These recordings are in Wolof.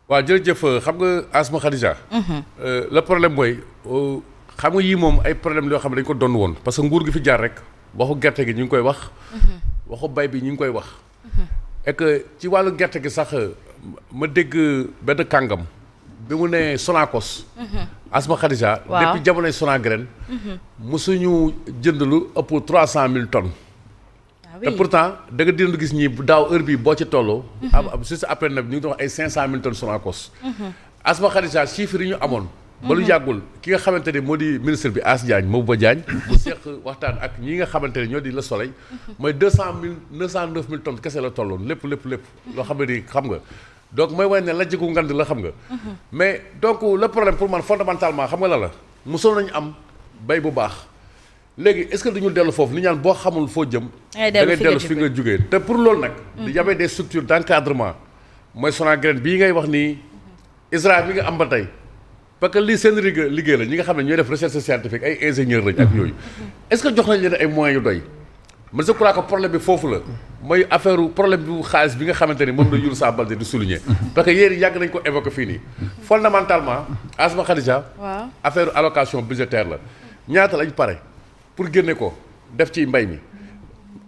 waaw jërëjëf xam nga Asma Khadija. le problème mooy xam nga yii moom ay problème yoo xam ne dañu ko doon woon parce que nguur gi fi jaar rek waxu gerte gi ñu ngi koy wax. waxu bay bi ñu ngi koy wax. et que ci wàllu gerte gi sax ma dégg benn kàngam bi mu ne Sonacos. Asma Khadija. waaw depuis jamonoy Sonagraine. mosuñu jënd lu ëpp 300 000 tonnes. te pourtant da nga dina gis ñi daaw heure bii boo ci tolloo. juste après nag ñu ngi doon ay 500 000 tonnes Sonacos. Asma Khadija chiffres yi ñu amoon. ba lu yàggul ki nga xamante ne moo di ministre bi As Diagne Mabouba Diagne. bu seq waxtaan ak ñi nga xamante ne ñoo di Le Soleil. mooy 909 000 tonnes kese la tolloon lépp loo xam ne ni xam nga. donc mooy wane ne la jigu ngand la xam nga. mais donc le problème pour man fondamentalement xam nga la mosoon nañu am bay bu baax. léegi est-ce que dañu dellu foofu li ñaan boo xamul foo jëm. da ngay dellu fi nga jógee te pour loolu nag. y avait des structures d'encadrement mooy Sonagraine bii ngay wax nii Israël mi nga am ba tey parce que lii seen liggéey la ñi nga xam ne ñooy def recherche scientifique ay ingénieurs lañ ak yooyu. est-ce que jox nañ leen ay moyens yu doy man je crois que problème bi foofu la mooy affaire problème bu xaalis bi nga xamante ni moom la Younoussa Baldé di souligner. parce que yéen yàgg nañ ko évoquer fii nii. fondamentalement Asma Khadija. waaw affaire allocation budgétaire la ñaata lañ pare. pour génne ko def ci mbay mi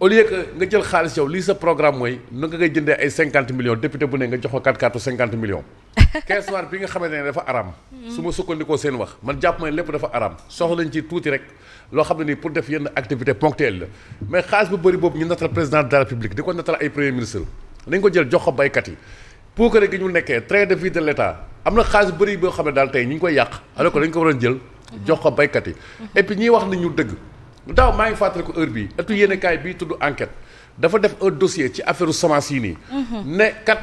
au lieu que nga jël xaalis yow lii sa programme mooy na nga ngay jëndee ay 50 millions député bu ne nga jox ko 4 50 millions. caisse noire bi nga xamante ne dafa araam. su ma sukkandikoo seen wax man jàpp ma ne lépp dafa araam soxla nañ ci tuuti rek loo xam ne nii pour def yenn activité ponctuelle la mais xaalis bu bëri boobu ñu nattal président de la république di ko nattal ay premier ministre nañ ko jël jox ko baykat yi. pour que gi ñu nekkee train de vie de l'état am na xaalis bëri boo xam ne daal tey ñu ngi koy yàq alors que dañ ko waroon jël jox ko baykat yi et puis ñiy wax ni ñu dëgg. daaw maa ngi fàttali ko heure bii ëttu yéenekaay bii tudd enquête dafa def un dossier ci affaire semence yi nii. ne kat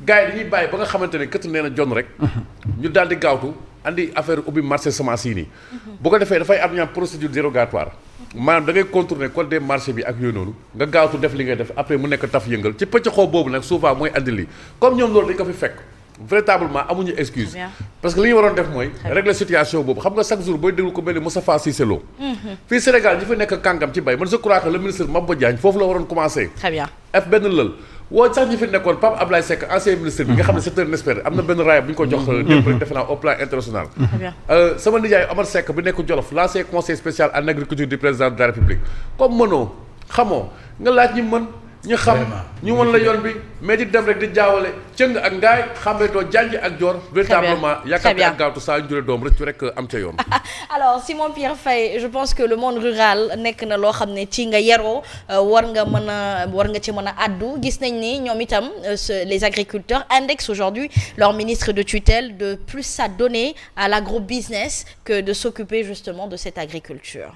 gars yi dañuy bàyyi ba nga xamante ne kët nee na jon rek. ñu daal di gaawtu andi affaire ubbi marché semence yi nii. bu ko defee dafay am ñaam procédure dérogatoire maanaam da ngay contourner code des marchés bi ak yooyu noonu nga gaawtu def li ngay def après mu nekk taf yëngal ci pëcc xoo boobu nag souvent mooy andi lii comme ñoom loolu dañ ko fi fekk. véritablement amuñu excuse parce que li ñu waroon def mooy régler situation boobu xam nga chaque jour booy déglu ko mel ni Moustapha Cissé Lo fii Sénégal ñi fi nekk kàngam ci bay man je crois que le ministre Mabouba Diagne foofu la waroon commencer très bien f benn lël woo sax ñi fi nekkoon Pape Ablaye Seck ancien ministre bi nga xam ne c'est un expert am na benn raaya bu ñu ko jox démb rek defe naa au plan international sama nijaay Omar Seck bi nekk Jolof l'ancien conseil spécial en agriculture du président de la République comme mënoo xamoo nga laaj ñi mën ñu xam ñu mën la yoon bi mais di dem rek di jaawale cëng ak ngaay xàmmeetoo janj ak joor véritablement yaakaar ak gaawtu saa ñu jure doom rek rek am ca yoon. alors Simon Pierre Faye je pense que le monde rural nekk na loo xam ne ci nga yeroo war nga ci mën a addu gis nañ ni ñoom itam les agriculteurs indexent aujourd'hui leur ministre de tutelle de plus s'adonner à l'agrobusiness que de s'occuper justement de cette agriculture.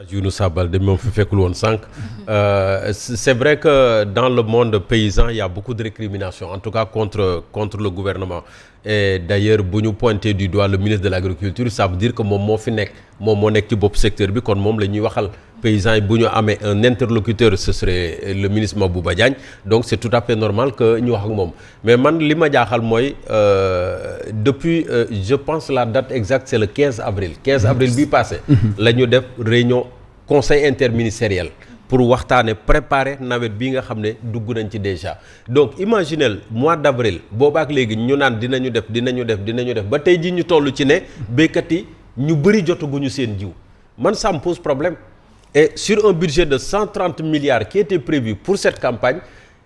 Younoussa Baldé moom fi fekkul woon sànq c'est vrai que dans le monde paysan il y a beaucoup de récriminations en tout cas contre le gouvernement et d'ailleurs bu ñu pointer du doigt le ministre de l'agriculture ça veut dire que moom moo fi nekk moom moo nekk ci bopp secteur bi kon moom la ñuy waxal paysans yi bu ñu amee un interlocuteur ce serait le ministre Mabouba Diagne donc c'est tout à fait normal que ñu wax ak moom mais man li ma jaaxal mooy depuis je pense la date exacte c'est le 15 avril bii passé la ñu def réunion conseil interministériel pour waxtaane préparer nawet bii nga xam ne dugg nañ ci déjà donc imaginez mois d'avril boobaak léegi ñu naan dinañu def ba tey jii ñu toll ci ne béykat yi ñu bëri jotaguñu seen jiw man ça me pose problème et sur un budget de 130 milliards qui était prévu pour cette campagne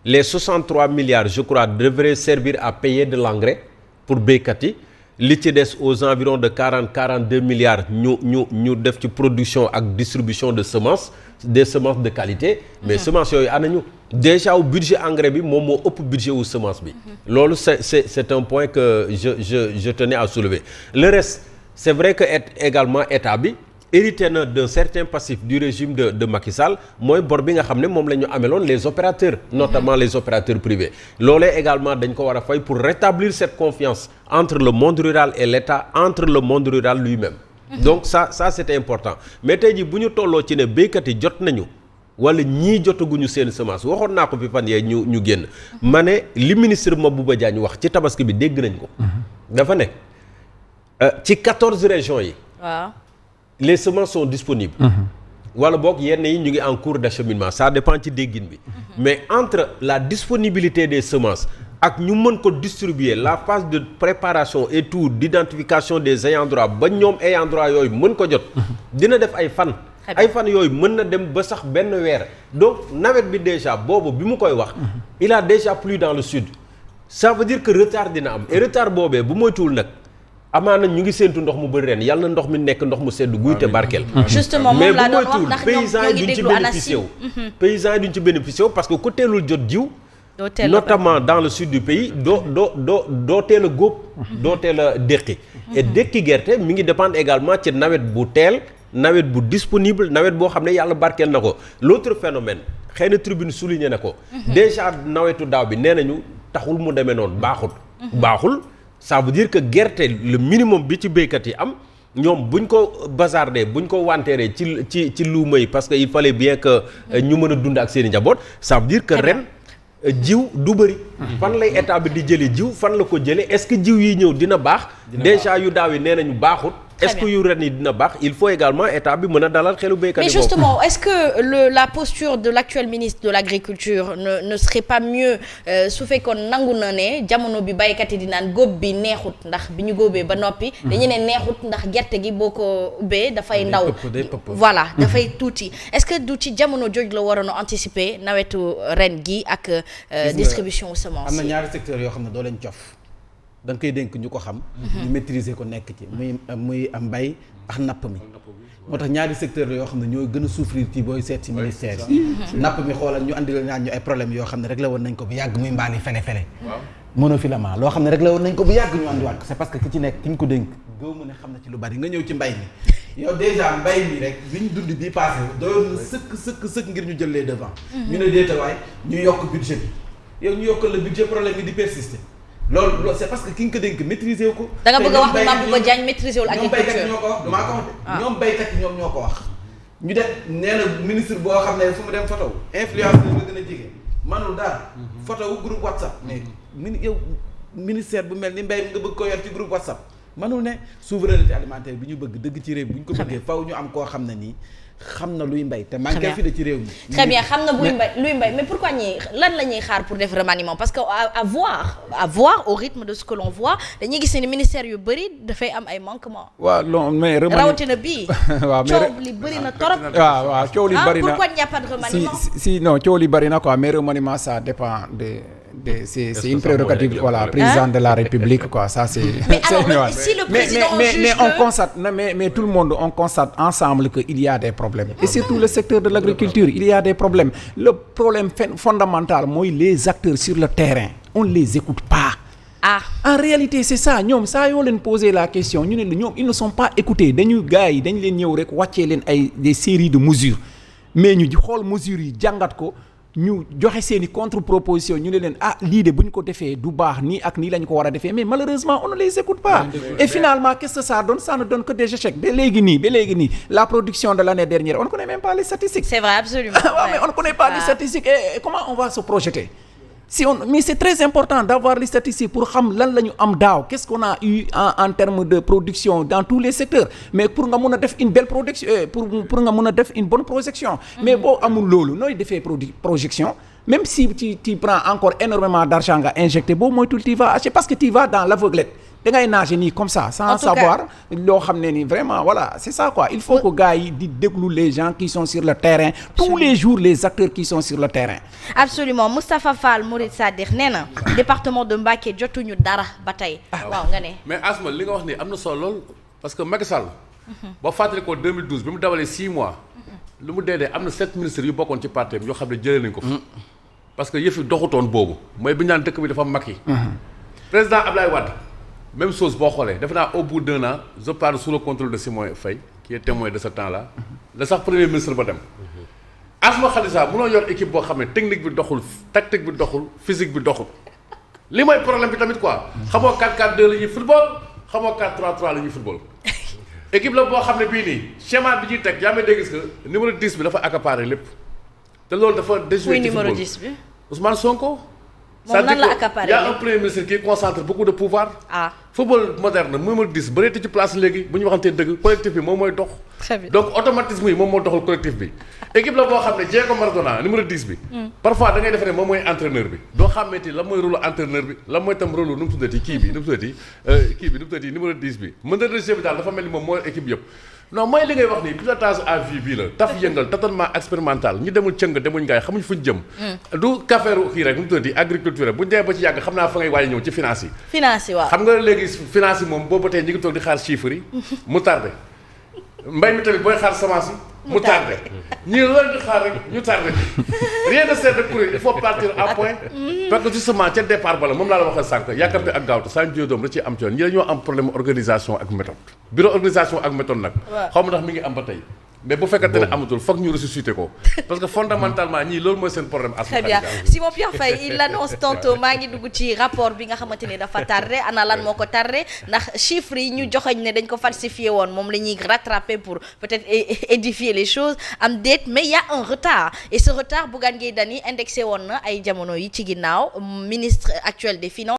les 63 milliards je crois devraient servir à payer de l'engrais pour béykat yi li ci des aux environs de 42 milliards ñu def ci production ak distribution de semences des semences de qualité mais semences yooyu anañu déjà au budget engrais bi moom moo ëpp budget wu semence bi loolu c'est un point que je tenais à soulever le reste c'est vrai que également état bi hérité na d'un certain passif du régime de Macky Sall mooy bor bi nga xam ne moom la ñu ameloon les opérateurs notamment les opérateurs privés loolee également dañ ko war a fay pour rétablir cette confiance entre le monde rural et l'État entre le monde rural lui-même donc ça c'était important mais tey jii bu ñu tolloo ci ne béykat yi jot nañu wala ñii jotaguñu seen semence waxoon naa ko fi fan yee ñu génn ma ne li ministre Mabouba Diagne wax ci tabaski bi dégg nañ ko dafa ne ci 14 régions yi waaw les semences sont disponibles wala boog yenn yi ñu ngi en cours d'acheminement ça dépend ci déggin bi mais entre la disponibilité des semences ak ñu mën ko distribuer la phase de préparation et tout d'identification des ayants droit ba ñoom ayants droit yooyu mën ko jot dina def ay fan yooyu mën na dem ba sax benn weer donc nawet bi déjà boobu bi mu koy wax il a déjà plu dans le sud ça veut dire que retard dina am et retard boobee bu moytuwul nag amaana ñu ngi séentu ndox mu bëri ren yàlla na ndox mi nekk ndox mu sedd guy te barkeel justement mais moom laa bu doon wax moytuwul ndax paysans yi duñ ci bénéficié wu paysans yi duñ ci bénéficié wu parce que ku teelul jot jiw notamment dans le sud du pays doo teel a góob doo teel a déqi et déqi gerte mi ngi dépendre également ci nawet bu teel nawet bu disponible nawet boo xam ne yàlla barkeel na ko l'autre phénomène xëy na tribune souligné na ko déjà nawetu daaw bi nee nañu taxul mu demee noonu baaxul ça veut dire que gerte le minimum bi ci béykat yi am ñoom buñ ko bazardé buñ ko wanteeree ci luuma yi parce que il fallait bien que ñu mën a dund ak seen i njaboot ça veut dire que ren jiw du bëri fan lay état bi di jëlee jiw fan la ko jëlee est-ce que jiw yi ñëw dina baax déjà yu daaw yi nee nañu baaxut est-ce que yu ren yi dina baax il faut également état bi mën a dalal xelu béykat yi. mais justement est-ce que la posture de l'actuel ministre de l'agriculture ne serait pas mieux su fekkoon nangu na ne jamono bi baykat yi di naan góob bi neexut ndax bi ñu góobee ba noppi dañu ne neexut ndax gerte gi boo ko ubbee dafay ndaw voilà dafay tuuti est-ce que du ci jamono jooju la waroon a anticiper nawetu ren gi ak distribution semence am na ñaari secteurs yoo xam ne doo leen cof da nga koy dénk ñu ko xam ñu maîtriser ko nekk ci muy am mbay ak napp mi moo tax ñaari secteur la yoo xam ne ñooy gën a souffrir ci booy seet ci ministère yi napp mi xoolal ñu andi la ñaan ñu ay problèmes yoo xam ne réglé woon nañ ko bu yàgg muy mbaali fele monofilament loo xam ne réglé woon nañ ko bu yàgg ñu andiwaat ko c'est parce que ki ci nekk ki ñu ko dénk gëw mu ne xam na ci lu bari nga ñëw ci mbay mi yow déjà mbay mi rek bi ñu dund bii passé doyoon na sëkk ngir ñu jël les devants ñu ne déetawaay ñu yokk budget bi yow ñu yokkal le budget problème yi di persister loolu c'est parce que ki nga ko dénk maîtriser wu ko. da nga bëgg a wax ne Mame Bouba Diagne maîtriser wul agriculture ñoom baykat yi ñoo ko wax damaa ko wax de. ñoom baykat yi ñoom ñoo ko wax. ñu def nee na ministre boo xam ne fu mu dem photo influence la gën a jege manul dara. photo wu groupe WhatsApp. mais yow ministère bu mel ni mbay mi nga bëgg ko yor ci groupe WhatsApp manul ne souveraineté alimentaire bi ñu bëgg dëgg ci réew bu ñu ko bëggee faw ñu am koo xam ne nii. xam na luy mbay te manqué fi de ci réew mi. très bien xam na luy mbay mais pourquoi lan la ñuy xaar pour def remaniement parce que à voir au rythme de ce que l'on voit dañuy gis ne ministère yu bëri dafay am ay manquements. waaw non mais rawatina bii. waaw mais coow li bëri na trop. waaw coow li bëri na pourquoi il n'y a pas de remaniement. si non coow li bëri na quoi mais remaniement ça dépend c'est une prérogative président de la République quoi ça c'est. mais alors si le président juge mais on constate mais tout le monde on constate ensemble que il y a des problèmes et surtout le secteur de l'agriculture il y a des problèmes le problème fondamental mooy les acteurs sur le terrain on les écoute pas. En réalité c'est ça ñoom saa yoo leen poser la question ñu ne la ñoom ils ne sont pas écoutés dañu gars yi dañ leen ñëw rek wàccee leen ay des séries de mesures mais ñu xool mesures yi jàngat ko. ñu joxe seen i contre-proposition ñu ne leen lii de bu ñu ko defee du baax nii ak nii la ñu ko war a defee mais malheureusement on ne les écoute pas et finalement qu'est-ce que ça donne ça ne donne que des échecs ba léegi nii la production de l'année dernière on ne connaît même pas les statistiques. C'est vrai absolument. mais on ne connaît pas les statistiques et comment on va se projeter mais c'est très important d'avoir les statistiques pour xam lan la ñu am daaw qu'est-ce qu'on a eu en termes de production dans tous les secteurs mais pour nga mun a def une belle production pour nga mun a def une bonne projection mais boo amul loolu nooy defee projection même si tu prends encore énormément d'argent nga injecté boobu moytul tu vas acheter parce que tu vas dans l'aveuglette da ngay nager nii comme ça sans savoir loo xam ne ni vraiment voilà c'est ça quoi il faut que gars yi di déglu les gens qui sont sur le terrain tous les jours les acteurs qui sont sur le terrain. Absolument Moustapha Fall Mourid Sadikh nee na département de Mbacké jotuñu dara ba tey. waaw nga ne. mais Asma li nga wax ni am na solo lool parce que Macky Sall. ba fàttali ko 2012 bi mu dawalee 6 mois. lu mu dee am na 7 ministres yu bokkoon ci parti yoo xam ne jëlee nañ ko fi. parce que yëf yi doxutoon boobu mooy bi ñu naan dëkk bi dafa Macky. président Abdoulaye Wade. même chose boo xoolee defe naa au bout d'un an je parle sous le contrôle de Simon Faye qui est témoin de ce temps-là la sax premier ministre ba dem Asma Khalissa mënoo yor équipe boo xam ne technique bi doxul tactique bi doxul physique bi doxul li mooy problème bi tamit quoi xamoo 4-4-2 la ñuy football xamoo 4-3-3 la ñuy football équipe la boo xam ne bii nii schéma bi ñuy teg yaa ngi dégg que numéro 10 bi dafa accaparer lépp te loolu dafa déjoué ci football numéro 10 bi Ousmane Sonko moom nan la accaparé y a un premier ministre qui concentre beaucoup de pouvoir. football moderne numéro 10 bëreeti ci place léegi bu ñu waxantee dëgg collectif bi moom mooy dox. très bien donc automatisme yi moom moo doxal collectif bi. équipe la boo xam ne Diego Maradona numéro 10 bi. parfois da ngay defe ne moom mooy entraîneur bi. doo xàmmeeti lan mooy rôle entraîneur bi lan mooy tam rôle nu mu tuddati kii bi nu mu tuddati numéro 10 bi meneur de jeu bi daal dafa mel ni moom mooy équipe yëpp. non mooy li ngay wax nii pilotage à vue bii la taf yëngal tâtonnement expérimental ñi demul cëng demuñ ngaay xamuñ fuñ jëm. du kafeeru kii rek nu mu tuddati agriculture buñ demee ba ci yàgg xam naa fa ngay waaj ñëw ci finance yi. finance yi waaw xam nga léegi finance yi moom boobu tey ñi ngi toog di xaar chiffres yi mu tardé mbay mi tamit booy xaar semence yi mu tardé ñii loolu di xaar rek ñu tardé rien de sert de courir il faut partir à point parce que justement ca départ bala moom laa la waxal sànq yàkkamte ak gaawtu saa ñu doom da ciy am ci yoon ñi dañoo am problème organisation ak méthode bureau organisation ak méthode nag xaw ma ndax mi ngi am ba tey mais bu fekkente ne amatul foog ñu ressusciter ko parce que fondamentalement ñii loolu mooy seen problème. très bien Simon Pierre Faye il l'annonce tantôt maa ngi dugg ci rapport bi nga xamante ni dafa tardé ana lan moo ko tardé ndax chiffres yi ñu joxoñ ne dañ ko falsifié woon moom la ñuy rattraper pour peut-être édifier les choses am déet mais il y a un retard et ce retard Bougane Gueye Dany indexé woon na ay jamono yi ci ginnaaw ministre actuel des finances